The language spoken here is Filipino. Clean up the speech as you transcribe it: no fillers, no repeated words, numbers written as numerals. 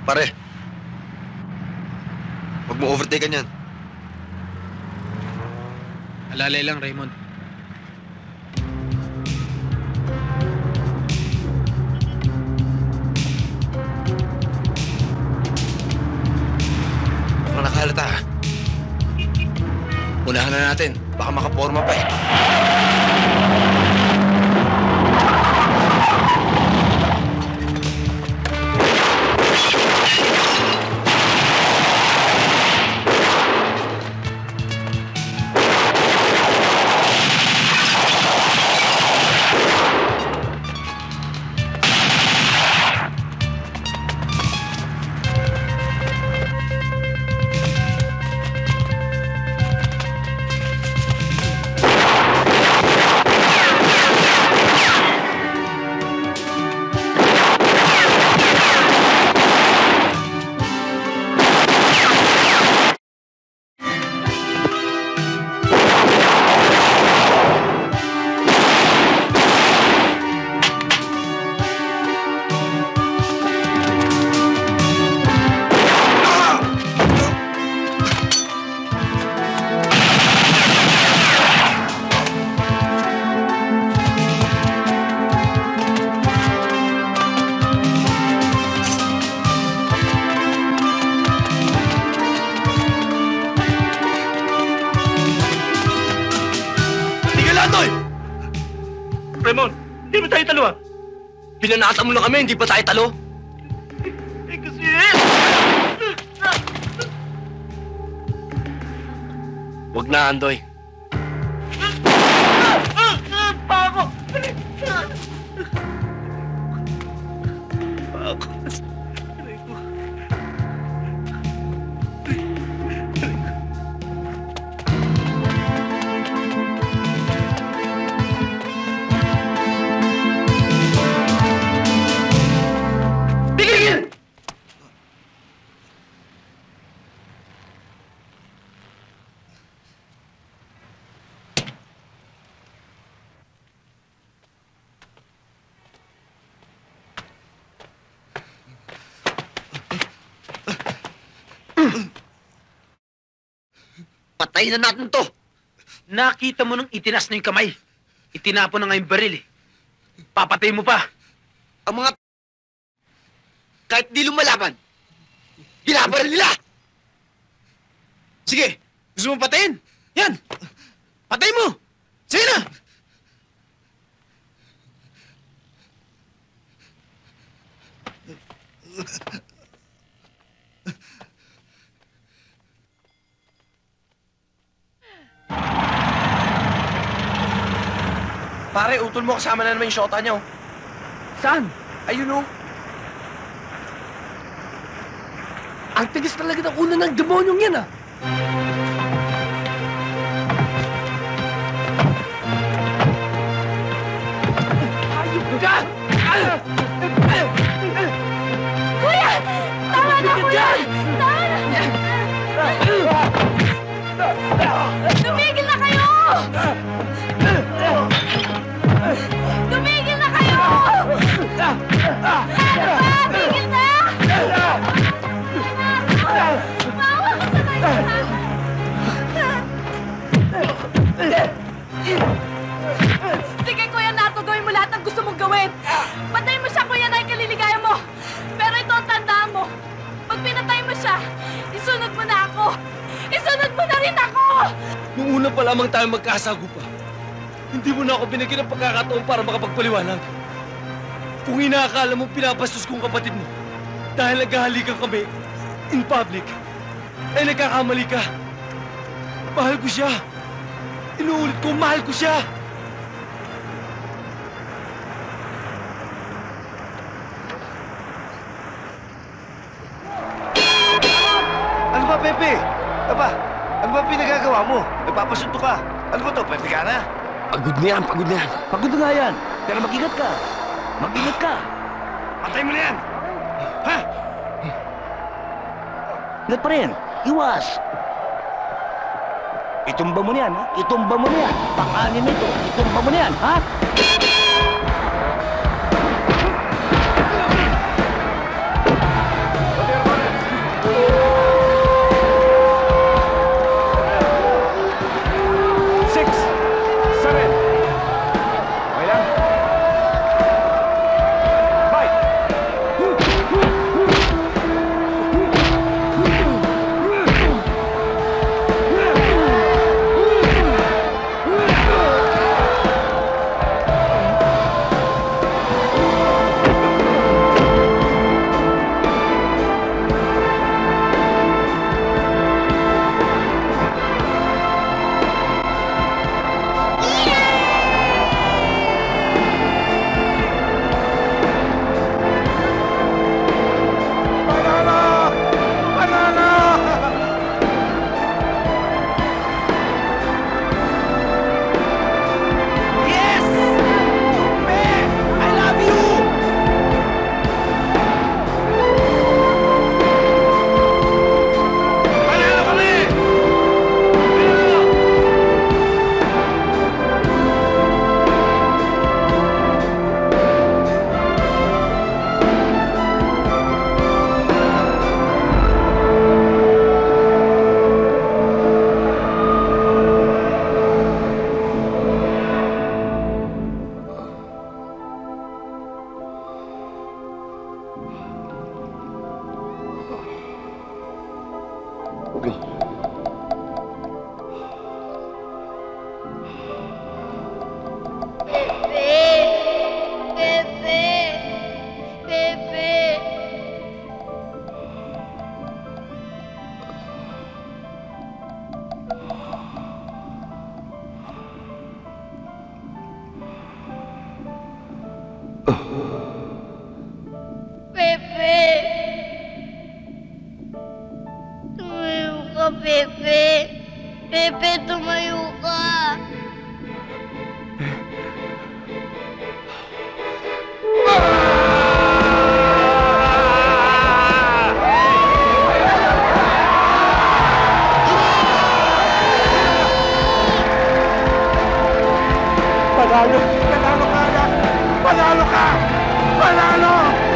Pare, huwag mo overtaken yan. Alalay lang, Raymond. Mukhang nakahalata, ha? Unahan na natin. Baka makaporma pa, eh. Raymond, hindi ba tayo talo, ah? Pinanata mo na kami, hindi ba tayo talo? Eh, kasi... Huwag na, Andoy. Pako! Pako. Patayin na natin to! Nakita mo nung itinas na yung kamay. Itinapon na nga yung baril, eh. Papatay mo pa. Ang mga... kahit di lumalaban, binabaril nila! Sige, gusto mo patayin? Yan! Patay mo! Sige na! Pare, utol mo kasama na naman yung shota niyo. Saan? Ayun o. Ang tigas talaga ng ulo ng demonyong yan, ah! Ayup ka! Kuya! Tama na, kuya! Tama na! Tumigil na kayo! Tumigil na kayo! Ano ba? Tigil na! Maawa ka sa kayo! Sige, Kuya Nato, gawin mo lahat ng gusto mong gawin. Patayin mo siya, Kuya Nay, kaliligaya mo. Pero ito ang tandaan mo. Pag pinatay mo siya, isunod mo na ako. Isunod mo na rin ako! Nung una pa lamang tayo magkasagupa, hindi mo na ako binigyan ng pagkakataon para makapagpaliwanag. Kung inaakala mo pinapastos kong kapatid mo dahil naghahalikan kami in public, ay nagkakamali ka. Mahal ko siya. Inuulit ko, mahal ko siya. Ano ba, Pepe? Aba, ano ba pinagagawa mo? Nagpapasunto ka. Ano ba to? Pwede ka na? Pagod na yan, pagod na yan. Pagod na nga yan. Pero mag-ingat ka. Mag-ingat ka. Patay mo na yan! Ha? Ingat pa rin. Iwas. Itumba mo na yan, ha? Itumba mo na yan. Pang-anin na ito. Itumba mo na yan, ha? Pepe, tumayo ka. Panalo! Panalo ka, anak! Panalo ka! Panalo!